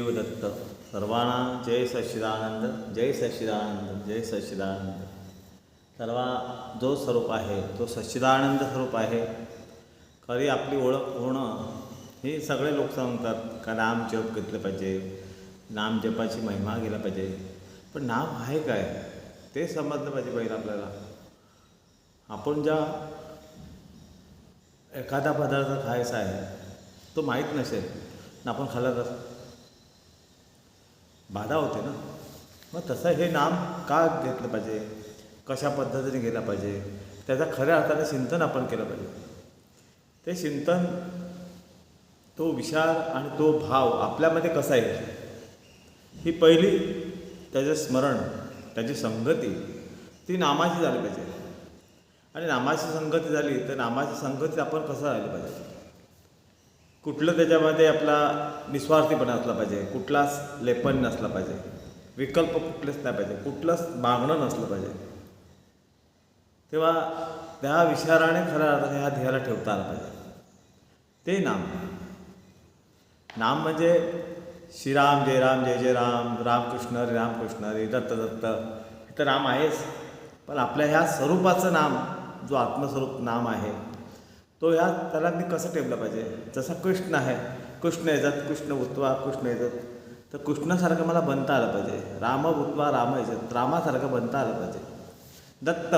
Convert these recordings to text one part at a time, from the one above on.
गुरुदेव दत्त. सर्वांना जय सच्चिदानंद, जय सच्चिदानंद, जय सच्चिदानंद. सर्वा जो स्वरूप आहे तो सच्चिदानंद स्वरूप आहे. खरी आपली ओळख होणं हे सगळे लोक सांगतात का नाम जप घेतलं पाहिजे, नाम जपाची महिमा गेला पाहिजे. पण नाम आहे काय ते समजलं पाहिजे पहिलं आपल्याला. आपण ज्या एखादा पदार्थ खायचा आहे तो माहीत नसेल ना आपण खाल्ला तर बाधा होते ना. मग तसं हे नाम का घेतलं पाहिजे, कशा पद्धतीने गेला पाहिजे, त्याचा खऱ्या अर्थाने चिंतन आपण केलं पाहिजे. ते चिंतन, तो विचार आणि तो भाव आपल्यामध्ये कसा येईल ही पहिली त्याचं स्मरण, त्याची संगती ती नामाची झाली पाहिजे. आणि नामाची संगती झाली तर नामाची संगतीत आपण कसं राहिलं पाहिजे. कुठलं त्याच्यामध्ये आपला निस्वार्थीपणा असला पाहिजे, कुठलाच लेपन नसला पाहिजे, विकल्प कुठलेच नाही पाहिजे, कुठलंच मागणं नसलं पाहिजे. तेव्हा त्या विचाराने खऱ्या अर्थाने ह्या ध्येयाला ठेवता आलं पाहिजे. ते नाम. नाम म्हणजे श्रीराम जय राम जय जय राम, रामकृष्ण हरी रामकृष्ण हरी, दत्त दत्त, हे तर नाम आहेच. पण आपल्या ह्या स्वरूपाचं नाम, जो आत्मस्वरूप नाम आहे तो त्याला मी कसं ठेवलं पाहिजे. जसा कृष्ण आहे, कृष्ण येतात, कृष्ण भूत्वा कृष्ण येतात, तर कृष्णासारखं मला बनता आलं पाहिजे. राम भूत्वा राम येतात, रामासारखं बनता आलं पाहिजे. दत्त,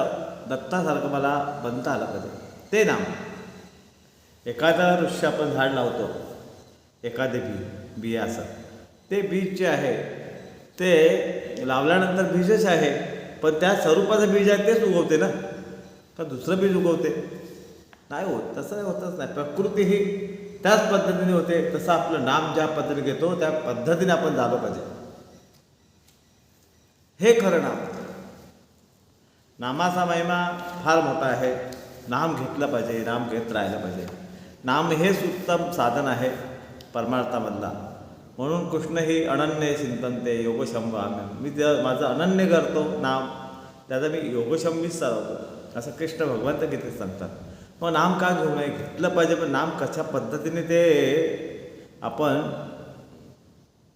दत्तासारखं मला बनता आलं पाहिजे. ते नाम. एखादा वृक्ष आपण झाड लावतो, एखादे बिया असं, ते बीज जे आहे ते लावल्यानंतर बीजच आहे, पण त्या स्वरूपाचं बीज आहे तेच उगवते ना, का दुसरं बीज उगवते? नाही होत. तसं होतच नाही. प्रकृती ही त्याच पद्धतीने होते. तसं आपलं नाम ज्या पद्धतीने घेतो त्या पद्धतीने आपण झालं पाहिजे. हे खरं नाम. नामाचा महिमा फार मोठा आहे. नाम घेतलं पाहिजे, नाम घेत राहिलं पाहिजे. नाम हेच उत्तम साधन आहे परमार्थामधला. म्हणून कृष्ण ही अनन्य चिंतनते योगशंभाम्यम. मी माझं अनन्य करतो नाम, त्याचा मी योगशंभीच चालवतो, असं कृष्ण भगवंत गीतेत सांगतात. मग नाम का घेऊ नये, घेतलं पाहिजे. पण नाम कशा पद्धतीने ते आपण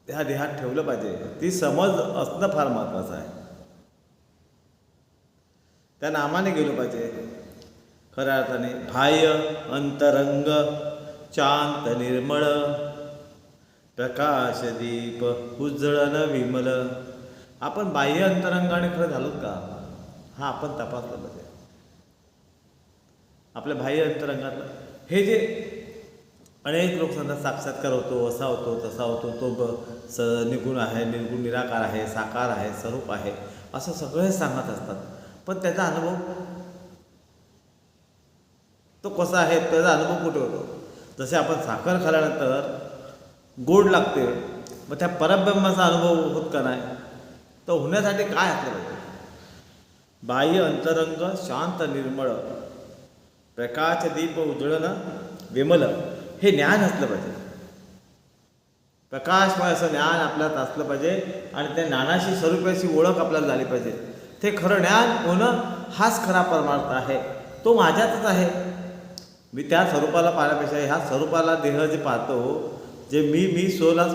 त्या देहात ठेवलं पाहिजे ती समज असणं फार महत्त्वाचं आहे. त्या नामाने गेलो पाहिजे खऱ्या अर्थाने. बाह्य अंतरंग शांत निर्मळ, प्रकाशदीप उज्जळन विमल. आपण बाह्य अंतरंगाने खरं झालो का हा आपण तपासलं पाहिजे. आपल्या बाह्य अंतरंगातलं हे जे अनेक लोक सांगतात साक्षात्कार होतो, असा होतो, तसा होतो, तो निगुण आहे, निर्गुण निराकार आहे, साकार आहे, स्वरूप आहे, असं सगळे सांगत असतात. पण त्याचा अनुभव तो कसा आहे, त्याचा अनुभव कुठे होतो? जसे आपण साखर खाल्यानंतर गोड लागते, मग त्या परब्रह्माचा अनुभव होत का नाही? तो होण्यासाठी काय असलं पाहिजे? बाह्य अंतरंग शांत निर्मळ, प्रकाशदीप उजळण विमल, हे ज्ञान असलं पाहिजे. प्रकाशमय असं ज्ञान आपल्यात असलं पाहिजे. आणि त्या ज्ञानाशी स्वरूपाची ओळख आपल्याला झाली पाहिजे. ते खरं ज्ञान होणं हाच खरा परमार्थ आहे. तो माझ्यातच आहे. मी त्या स्वरूपाला पाहण्यापेक्षा ह्या स्वरूपाला देह जे पाहतो, जे मी सोलाच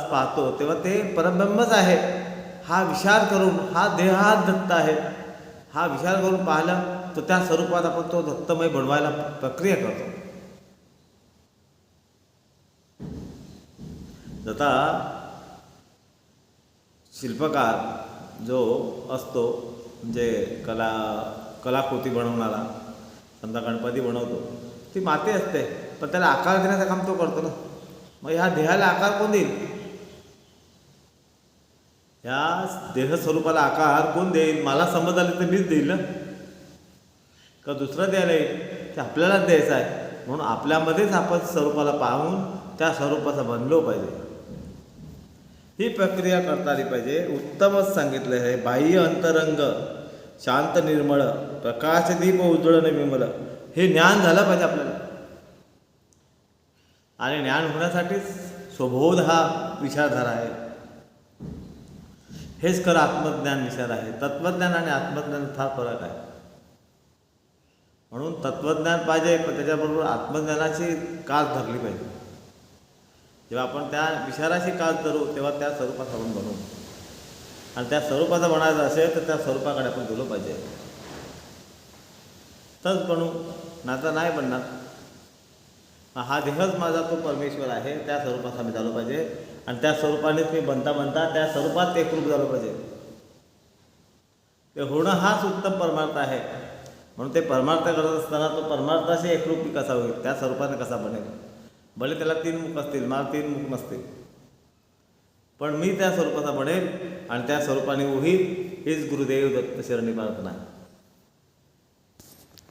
पाहतो, तेव्हा ते परब्रह्मच आहे हा विचार करून, हा देह हाच दत्त आहे हा विचार करून पाहिलं तर त्या स्वरूपात आपण तो दत्तमय बनवायला प्रक्रिया करतो. जसा शिल्पकार जो असतो, म्हणजे कलाकृती बनवणारा, समजा गणपती बनवतो, ती माती असते, पण त्याला आकार देण्याचं काम तो करतो ना. मग ह्या देहाला आकार कोण देईल? ह्या देहस्वरूपाला आकार कोण देईल? मला समज आली तर मीच देईल ना, का दुसरं द्यायला येईल? ते आपल्यालाच द्यायचं आहे. म्हणून आपल्यामध्येच आपण स्वरूपाला पाहून त्या स्वरूपाचं बनलो पाहिजे. ही प्रक्रिया करता आली पाहिजे. उत्तमच सांगितलं आहे. बाह्य अंतरंग शांत निर्मळ, प्रकाशदीप उज्ज्वलन विमल, हे ज्ञान झालं पाहिजे आपल्याला. आणि ज्ञान होण्यासाठीच स्वबोध हा विचारधारा आहे. हेच खरं आत्मज्ञान विचार आहे. तत्त्वज्ञान आणि आत्मज्ञान फार फरक आहे. म्हणून तत्त्वज्ञान पाहिजे, पण त्याच्याबरोबर आत्मज्ञानाची कास धरली पाहिजे. जेव्हा आपण त्या विचाराशी काल धरू तेव्हा त्या स्वरूपात आपण बनू. आणि त्या स्वरूपाचं बनायचं असेल तर त्या स्वरूपाकडे आपण गेलो पाहिजे. तरच बनू, नाहीतर नाही बनणार. हा देहच माझा तो परमेश्वर आहे, त्या स्वरूपात आम्ही झालो पाहिजे. आणि त्या स्वरूपानेच मी बनता बनता त्या स्वरूपात एकरूप झालं पाहिजे. ते होणं हाच उत्तम परमार्थ आहे. म्हणून ते परमार्थ करत असताना तो परमार्थाशी एकरूप मी कसा होईल, त्या स्वरूपाने कसा बनेल. भले त्याला 3 मुख असतील, मला 3 मुख नसतील, पण मी त्या स्वरूपाचा बनेल आणि त्या स्वरूपाने होईल. हीच गुरुदेव दत्त शरणी प्रार्थना.